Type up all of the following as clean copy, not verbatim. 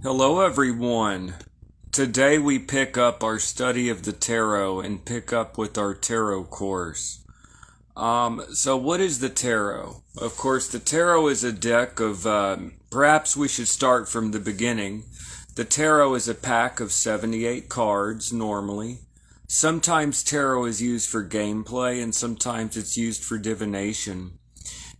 Hello, everyone. Today we pick up our study of the tarot and pick up with our tarot course. So what is the tarot? Of course, the tarot is a deck of, perhaps we should start from the beginning. The tarot is a pack of 78 cards, normally. Sometimes tarot is used for gameplay and sometimes it's used for divination.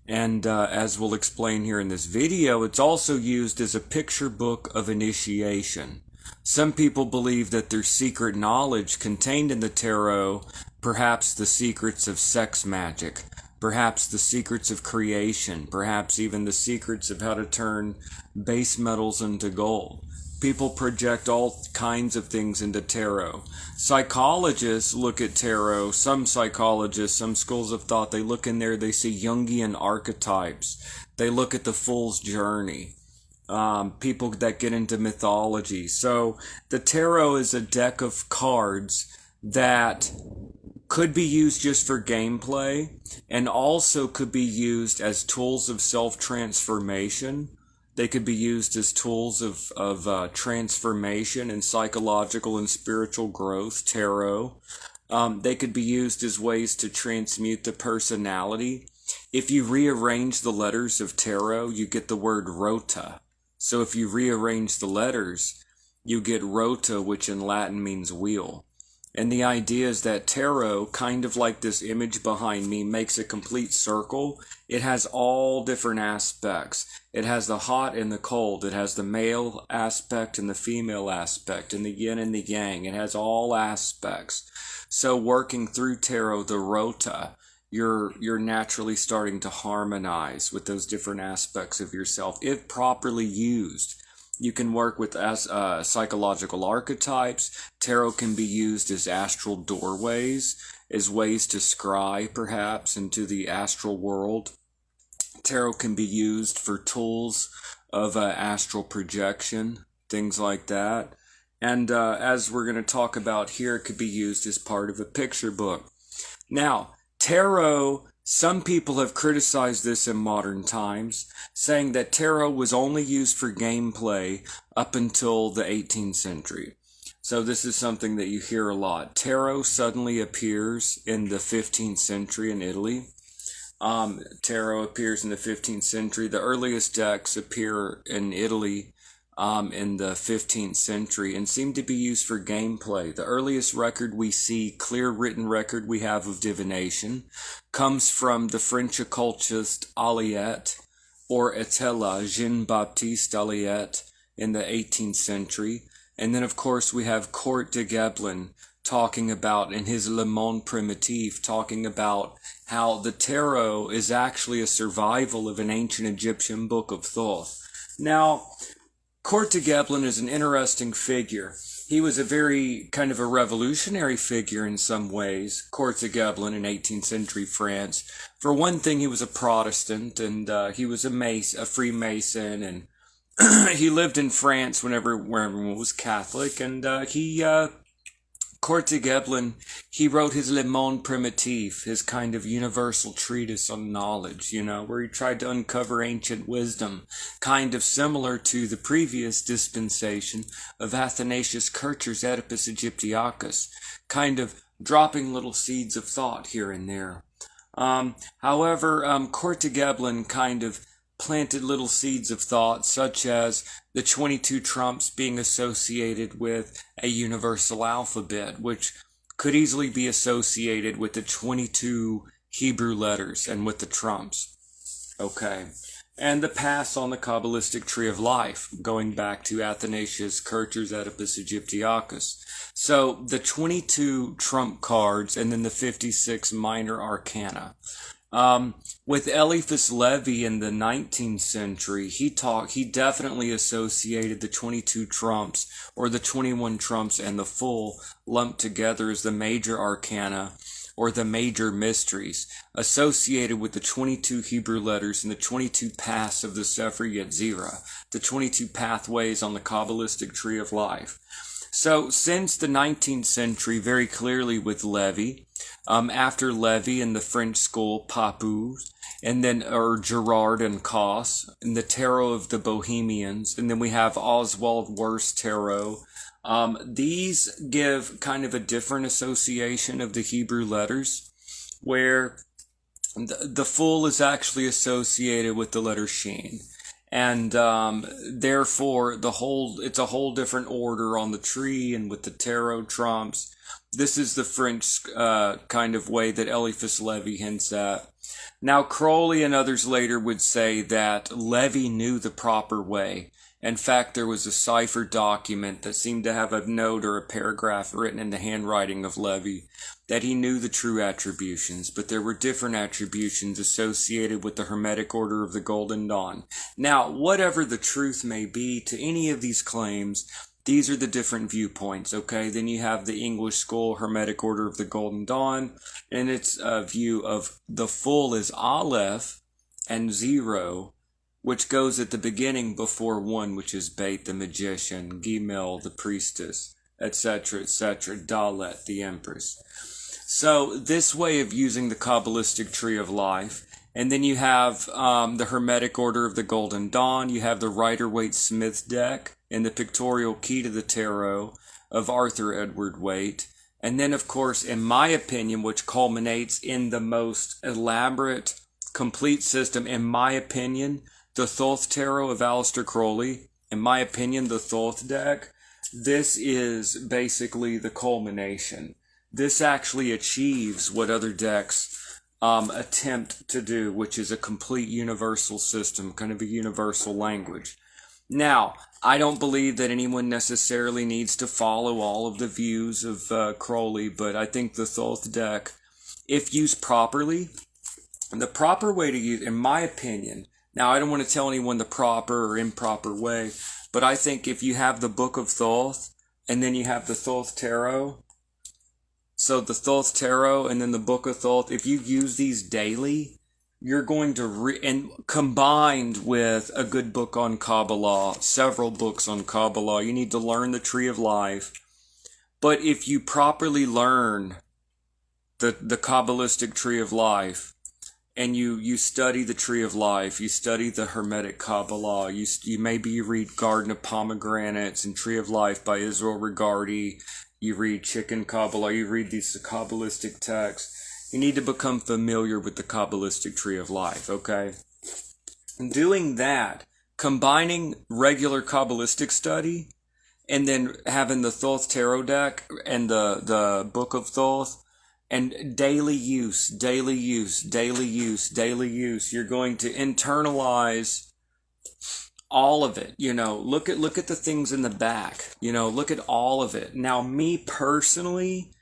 And as we'll explain here in this video, it's also used as a picture book of initiation. Some people believe that there's secret knowledge contained in the tarot, perhaps the secrets of sex magic, perhaps the secrets of creation, perhaps even the secrets of how to turn base metals into gold. People project all kinds of things into tarot. Psychologists look at tarot. Some psychologists, some schools of thought, they look in there, they see Jungian archetypes. They look at the fool's journey. People that get into mythology. So the tarot is a deck of cards that could be used just for gameplay and also could be used as tools of self-transformation. They could be used as tools of transformation and psychological and spiritual growth, tarot. They could be used as ways to transmute the personality. If you rearrange the letters of tarot, you get the word rota. So if you rearrange the letters, you get rota, which in Latin means wheel. And the idea is that tarot, kind of like this image behind me, makes a complete circle. It has all different aspects. It has the hot and the cold. It has the male aspect and the female aspect, and the yin and the yang. It has all aspects. So working through tarot, the rota, you're naturally starting to harmonize with those different aspects of yourself, if properly used. You can work with psychological archetypes. Tarot can be used as astral doorways, as ways to scry, perhaps, into the astral world. Tarot can be used for tools of astral projection, things like that. And as we're going to talk about here, it could be used as part of a picture book. Now, tarot, some people have criticized this in modern times, saying that tarot was only used for gameplay up until the 18th century. So this is something that you hear a lot. Tarot suddenly appears in the 15th century in Italy. Tarot appears in the 15th century. The earliest decks appear in Italy in the 15th century and seem to be used for gameplay. The earliest record we see, clear written record we have of divination, comes from the French occultist Aliette, or Etela, Jean-Baptiste Aliette, in the 18th century. And then, of course, we have Court de Gébelin talking about, in his Le Monde Primitif, talking about how the tarot is actually a survival of an ancient Egyptian book of Thoth. Now, Court de Gébelin is an interesting figure. He was a very kind of a revolutionary figure in some ways, Court de Gébelin in 18th century France. For one thing, he was a Protestant, and he was a Freemason, and he lived in France where everyone was Catholic, and Court de Gébelin, he wrote his Le Monde Primitif, his kind of universal treatise on knowledge, where he tried to uncover ancient wisdom, kind of similar to the previous dispensation of Athanasius Kircher's Oedipus Egyptiacus, kind of dropping little seeds of thought here and there. However, Court de Gébelin kind of planted little seeds of thought, such as the 22 trumps being associated with a universal alphabet, which could easily be associated with the 22 Hebrew letters and with the trumps. Okay. And the paths on the Kabbalistic tree of life, going back to Athanasius Kircher's Oedipus Egyptiacus. So the 22 trump cards and then the 56 minor arcana. With Eliphas Levi in the 19th century, he definitely associated the 22 trumps or the 21 trumps and the full lumped together as the major arcana or the major mysteries associated with the 22 Hebrew letters and the 22 paths of the Sefer Yetzirah, the 22 pathways on the Kabbalistic tree of life. So since the 19th century, very clearly with Levi, after Levi in the French school, Papus, and then, or Gerard and Koss, and the Tarot of the Bohemians, and then we have Oswald Worst Tarot. These give kind of a different association of the Hebrew letters, where the Fool is actually associated with the letter Shin. And therefore, it's a whole different order on the tree and with the tarot trumps. This is the French kind of way that Eliphas Levi hints at. Now, Crowley and others later would say that Levi knew the proper way. In fact, there was a cipher document that seemed to have a note or a paragraph written in the handwriting of Levi that he knew the true attributions, but there were different attributions associated with the Hermetic Order of the Golden Dawn. Now, whatever the truth may be to any of these claims, these are the different viewpoints, okay? Then you have the English School Hermetic Order of the Golden Dawn, and its view of the Fool is Aleph and 0, which goes at the beginning before 1, which is Beit, the magician, Gimel, the priestess, etc., etc., Dalet, the empress. So this way of using the Kabbalistic tree of life, and then you have the Hermetic Order of the Golden Dawn, you have the Rider-Waite-Smith deck, and the Pictorial Key to the Tarot of Arthur Edward Waite, and then of course, in my opinion, which culminates in the most elaborate, complete system, in my opinion, the Thoth Tarot of Aleister Crowley, in my opinion, the Thoth deck, this is basically the culmination. This actually achieves what other decks attempt to do, which is a complete universal system, kind of a universal language. Now, I don't believe that anyone necessarily needs to follow all of the views of Crowley, but I think the Thoth deck, if used properly, the proper way to use, in my opinion, now, I don't want to tell anyone the proper or improper way, but I think if you have the Book of Thoth, and then you have the Thoth Tarot, so the Thoth Tarot and then the Book of Thoth, if you use these daily, you're going to, and combined with a good book on Qabalah, several books on Qabalah, you need to learn the Tree of Life. But if you properly learn the Kabbalistic Tree of Life, and you study the Tree of Life, you study the Hermetic Qabalah, you read Garden of Pomegranates and Tree of Life by Israel Regardie, you read Chicken Qabalah, you read these Kabbalistic texts, you need to become familiar with the Kabbalistic Tree of Life, okay? And doing that, combining regular Kabbalistic study, and then having the Thoth Tarot deck and the Book of Thoth, and daily use, you're going to internalize all of it. Look at the things in the back, look at all of it. Now, me personally,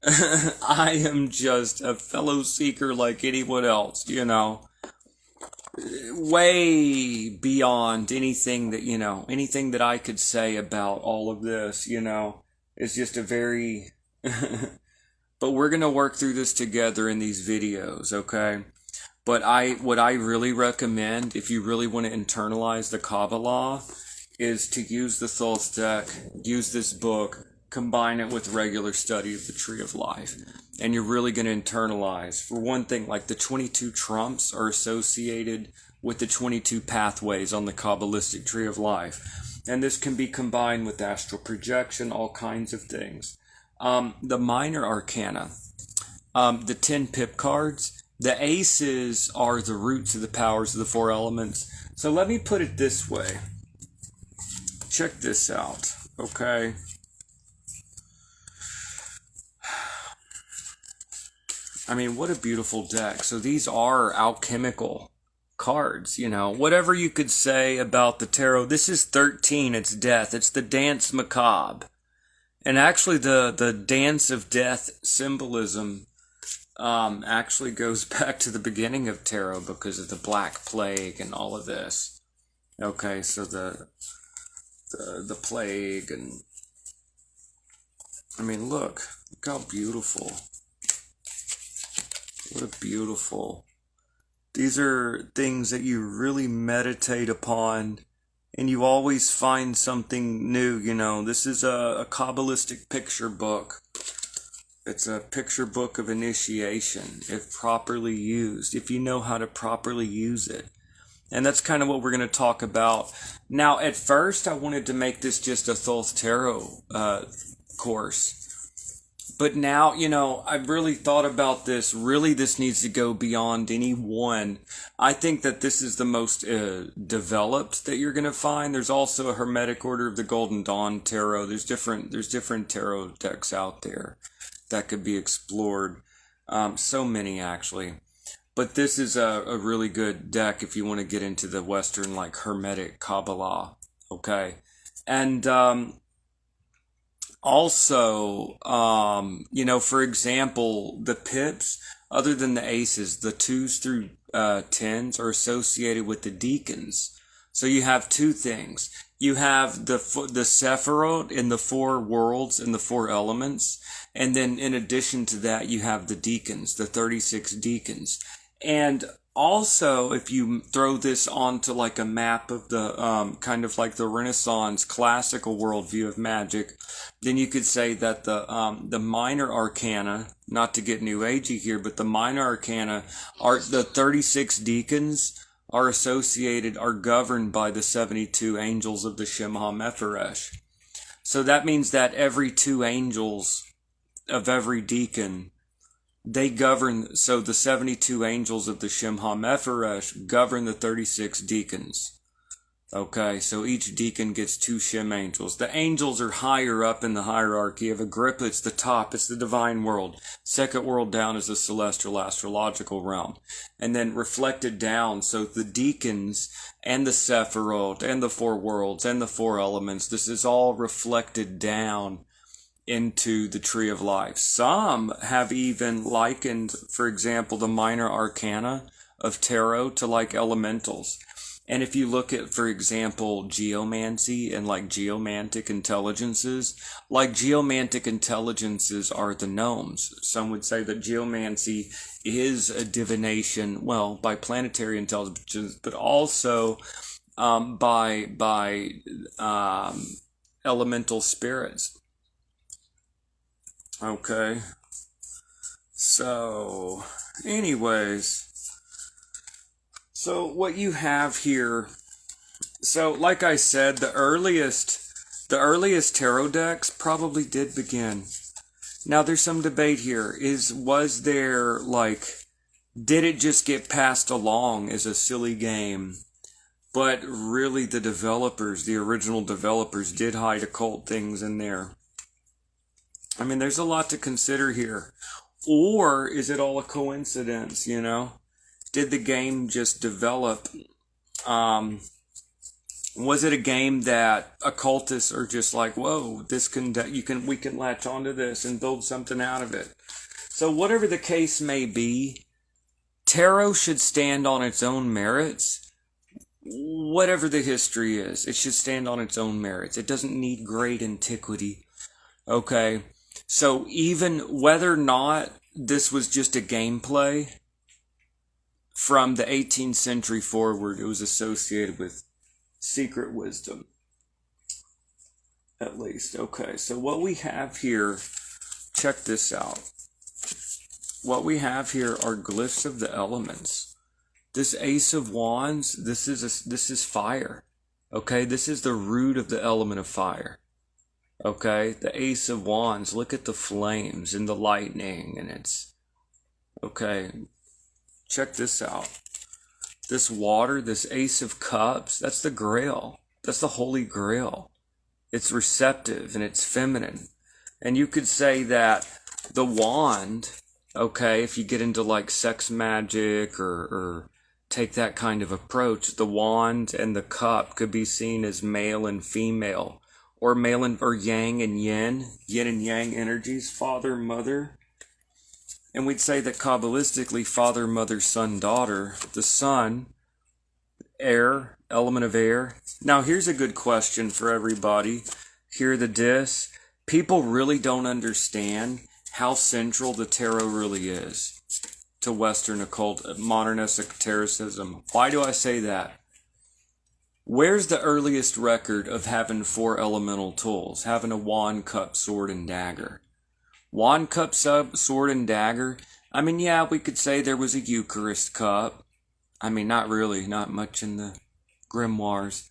I am just a fellow seeker like anyone else, way beyond anything that I could say about all of this, is just a very, but we're going to work through this together in these videos, okay? But what I really recommend, if you really want to internalize the Qabalah, is to use the Thoth deck, use this book, combine it with regular study of the Tree of Life. And you're really going to internalize. For one thing, like the 22 trumps are associated with the 22 pathways on the Kabbalistic Tree of Life. And this can be combined with astral projection, all kinds of things. The minor arcana, the 10 pip cards, the aces are the roots of the powers of the 4 elements. So let me put it this way. Check this out, okay? I mean, what a beautiful deck. So these are alchemical cards, Whatever you could say about the tarot, this is 13, it's death. It's the dance macabre. And actually, the dance of death symbolism actually goes back to the beginning of tarot because of the Black Plague and all of this. Okay, so the plague and I mean, look how beautiful. What a beautiful. These are things that you really meditate upon. And you always find something new, This is a Kabbalistic picture book. It's a picture book of initiation, if properly used, if you know how to properly use it. And that's kind of what we're going to talk about. Now, at first, I wanted to make this just a Thoth Tarot course. But now, I've really thought about this. Really, this needs to go beyond any one. I think that this is the most developed that you're going to find. There's also a Hermetic Order of the Golden Dawn Tarot. There's different tarot decks out there that could be explored. So many, actually. But this is a really good deck if you want to get into the Western, like, Hermetic Qabalah. Okay? And also, for example, the pips, other than the aces, the 2s through 10s are associated with the deacons. So you have two things. You have the Sephiroth in the 4 worlds and the 4 elements. And then in addition to that, you have the deacons, the 36 deacons. And also, if you throw this onto like a map of the kind of like the Renaissance classical worldview of magic, then you could say that the minor arcana, not to get new agey here, but the minor arcana are the 36 deacons are governed by the 72 angels of the Shemha Mephiresh. So that means that every 2 angels of every deacon, they govern, so the 72 angels of the Shemha Mephiresh govern the 36 deacons. Okay, so each deacon gets 2 Shem angels. The angels are higher up in the hierarchy. Of Agrippa, it's the top, it's the divine world. Second world down is the celestial astrological realm. And then reflected down, so the deacons and the Sephiroth and the 4 worlds and the 4 elements, this is all reflected down into the Tree of Life. Some have even likened, for example, the minor arcana of tarot to like elementals. And if you look at, for example, geomancy and like geomantic intelligences, like geomantic intelligences are the gnomes. Some would say that geomancy is a divination, well, by planetary intelligence, but also by elemental spirits. Okay, so anyways, so what you have here, so like I said, the earliest tarot decks probably did begin. Now there's some debate here. Was there did it just get passed along as a silly game? But really the original developers did hide occult things in there. I mean, there's a lot to consider here. Or is it all a coincidence, Did the game just develop? Was it a game that occultists are just like, whoa, we can latch onto this and build something out of it? So whatever the case may be, tarot should stand on its own merits. Whatever the history is, it should stand on its own merits. It doesn't need great antiquity. Okay? So even whether or not this was just a gameplay, from the 18th century forward, it was associated with secret wisdom. At least. Okay, so what we have here, check this out. What we have here are glyphs of the elements. This Ace of Wands, this is fire. Okay, this is the root of the element of fire. Okay, the Ace of Wands, look at the flames and the lightning, and it's... Okay, check this out. This water, this Ace of Cups, that's the Grail. That's the Holy Grail. It's receptive and it's feminine. And you could say that the wand, okay, if you get into like sex magic or take that kind of approach, the wand and the cup could be seen as male and female. Or yang and yin and yang energies, father, mother. And we'd say that Kabbalistically, father, mother, son, daughter, the sun, air, element of air. Now here's a good question for everybody. Hear the diss. People really don't understand how central the tarot really is to Western occult, modern esotericism. Why do I say that? Where's the earliest record of having 4 elemental tools? Having a wand, cup, sword, and dagger? Wand, cup, sword, and dagger. I mean, yeah, we could say there was a Eucharist cup. I mean, not really, not much in the grimoires.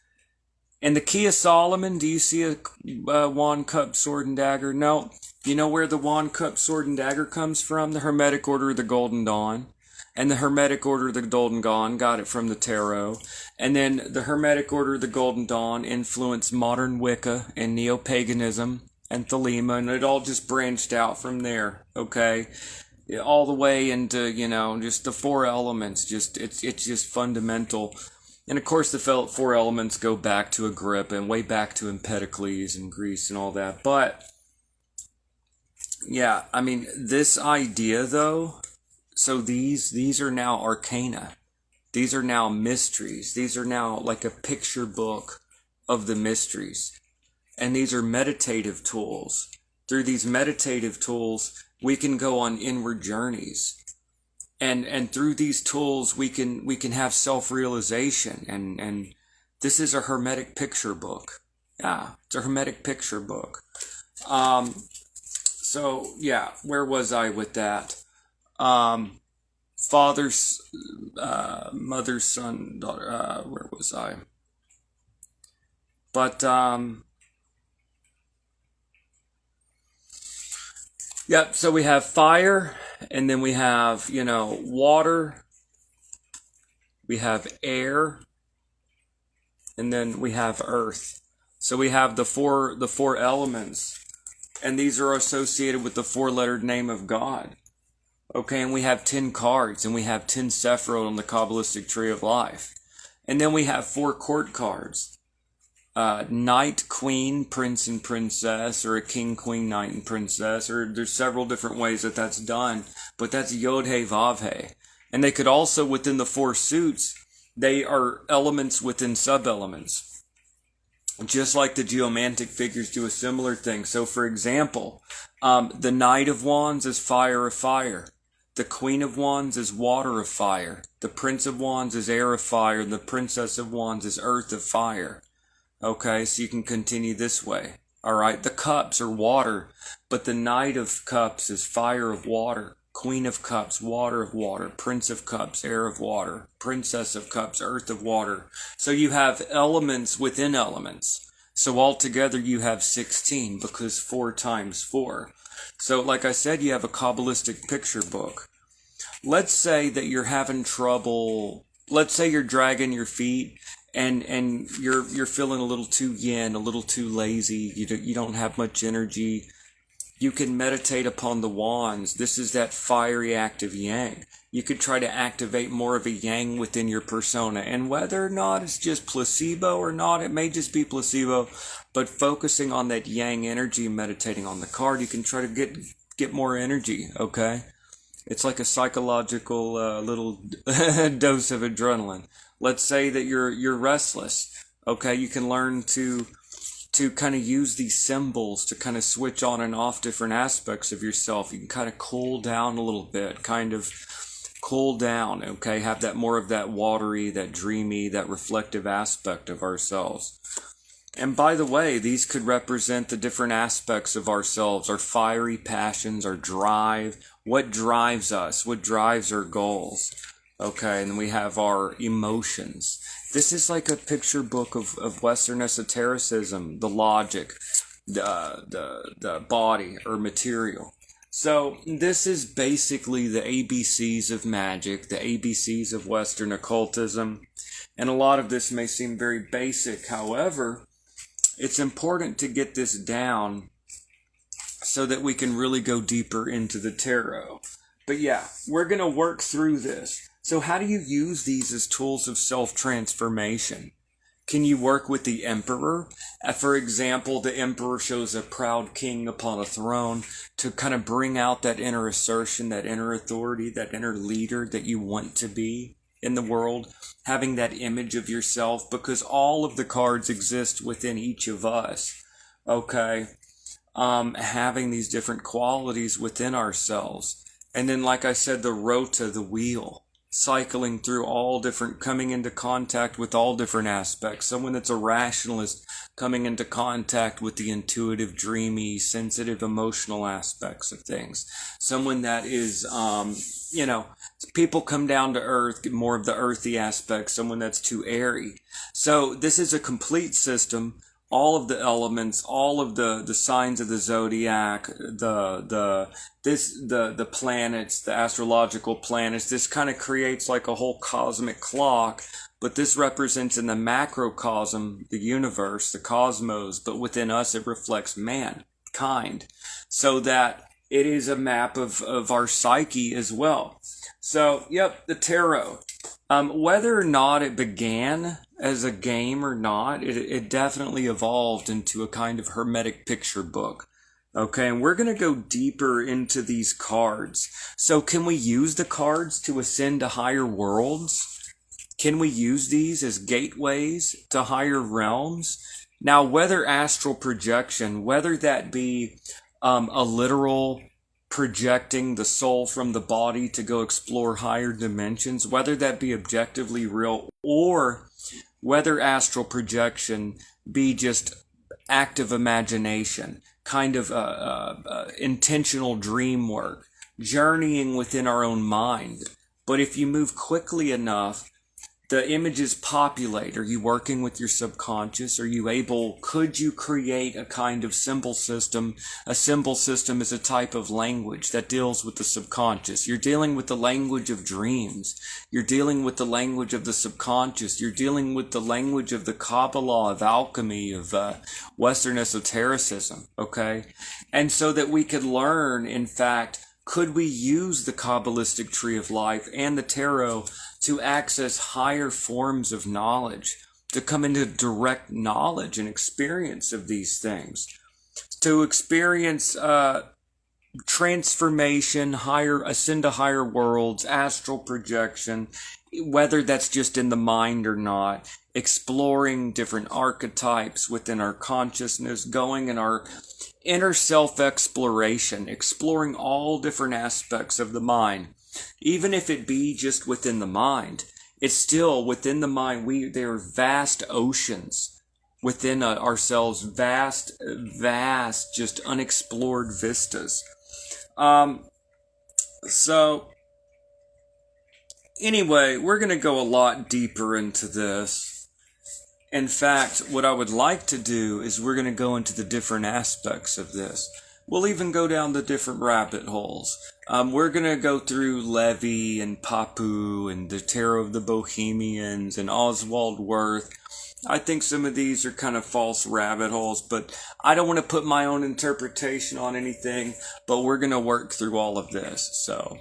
And the Key of Solomon, do you see a wand, cup, sword, and dagger? No. You know where the wand, cup, sword, and dagger comes from? The Hermetic Order of the Golden Dawn. And the Hermetic Order of the Golden Dawn got it from the tarot. And then the Hermetic Order of the Golden Dawn influenced modern Wicca and neo-paganism and Thelema, and it all just branched out from there, okay? All the way into, just the four elements. It's just fundamental. And of course, the four elements go back to Agrippa and way back to Empedocles and Greece and all that. But, yeah, I mean, this idea, though, so these are now arcana. These are now mysteries. These are now like a picture book of the mysteries. And these are meditative tools. Through these meditative tools, we can go on inward journeys. And through these tools, we can have self-realization. And this is a Hermetic picture book. Yeah, it's a Hermetic picture book. So, yeah, where was I with that? Father's, mother's son, daughter, where was I? But, yep, so we have fire, and then we have, water, we have air, and then we have earth. So we have the four elements, and these are associated with the four-lettered name of God. Okay, and we have 10 cards, and we have 10 Sephiroth on the Kabbalistic Tree of Life. And then we have 4 court cards. Knight, Queen, Prince, and Princess, or a King, Queen, Knight, and Princess, or there's several different ways that that's done, but that's Yod-He, Vav-He. And they could also, within the 4 suits, they are elements within sub-elements. Just like the geomantic figures do a similar thing. So, for example, the Knight of Wands is fire of fire. The Queen of Wands is water of fire. The Prince of Wands is air of fire. And the Princess of Wands is earth of fire. Okay, so you can continue this way. Alright, the cups are water, but the Knight of Cups is fire of water. Queen of Cups, water of water. Prince of Cups, air of water. Princess of Cups, earth of water. So you have elements within elements. So altogether you have 16, because 4 times 4. So like I said, you have a Kabbalistic picture book. Let's say that you're having trouble. Let's say you're dragging your feet and you're feeling a little too yin, a little too lazy. You don't have much energy. You can meditate upon the wands. This is that fiery active yang. You could try to activate more of a yang within your persona. And whether or not it's just placebo or not, it may just be placebo. But focusing on that yang energy, meditating on the card, you can try to get more energy, okay? It's like a psychological little dose of adrenaline. Let's say that you're restless, okay? You can learn to kind of use these symbols to kind of switch on and off different aspects of yourself. You can kind of cool down a little bit, kind of cool down, okay? Have that more of that watery, that dreamy, that reflective aspect of ourselves. And by the way, these could represent the different aspects of ourselves, our fiery passions, our drive, what drives us, what drives our goals, okay? And we have our emotions. This is like a picture book of Western esotericism, the logic, the body or material. So this is basically the ABCs of magic, the ABCs of Western occultism. And a lot of this may seem very basic. However, it's important to get this down so that we can really go deeper into the tarot. But yeah, we're going to work through this. So how do you use these as tools of self-transformation? Can you work with the emperor? For example, the emperor shows a proud king upon a throne to kind of bring out that inner assertion, that inner authority, that inner leader that you want to be in the world, having that image of yourself, because all of the cards exist within each of us, okay? Having these different qualities within ourselves. And then, like I said, the rota, the wheel. cycling through all different, coming into contact with all different aspects. Someone that's a rationalist coming into contact with the intuitive, dreamy, sensitive, emotional aspects of things. Someone that is, people come down to earth, get more of the earthy aspects. Someone that's too airy. So this is a complete system. All of the elements, all of the signs of the zodiac, the planets, the astrological planets. This kind of creates like a whole cosmic clock, but this represents in the macrocosm the universe, the cosmos, but within us it reflects mankind, so that it is a map of our psyche as well. So, yep, the tarot. Whether or not it began as a game or not, it definitely evolved into a kind of hermetic picture book. Okay, and we're going to go deeper into these cards. So can we use the cards to ascend to higher worlds? Can we use these as gateways to higher realms? Now, whether astral projection, whether that be a literal projecting the soul from the body to go explore higher dimensions, whether that be objectively real, or whether astral projection be just active imagination, kind of intentional dream work, journeying within our own mind. But if you move quickly enough, the images populate. Are you working with your subconscious? Could you create a kind of symbol system? A symbol system is a type of language that deals with the subconscious. You're dealing with the language of dreams. You're dealing with the language of the subconscious. You're dealing with the language of the Qabalah, of alchemy, of Western esotericism, okay? And so that we could learn, in fact, could we use the Kabbalistic tree of life and the tarot to access higher forms of knowledge, to come into direct knowledge and experience of these things, to experience transformation, ascend to higher worlds, astral projection, whether that's just in the mind or not, exploring different archetypes within our consciousness, going in our inner self-exploration, exploring all different aspects of the mind. Even if it be just within the mind, it's still within the mind. There are vast oceans within ourselves, vast, just unexplored vistas. So, anyway, we're going to go a lot deeper into this. In fact, what I would like to do is we're going to go into the different aspects of this. We'll even go down the different rabbit holes. We're going to go through Levi and Papu and the Tarot of the Bohemians and Oswald Wirth. I think some of these are kind of false rabbit holes, but I don't want to put my own interpretation on anything, but we're going to work through all of this. So,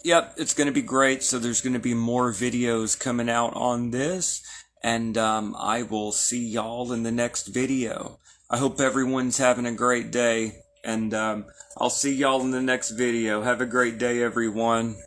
yep, it's going to be great. So there's going to be more videos coming out on this, and I will see y'all in the next video. I hope everyone's having a great day, and I'll see y'all in the next video. Have a great day, everyone.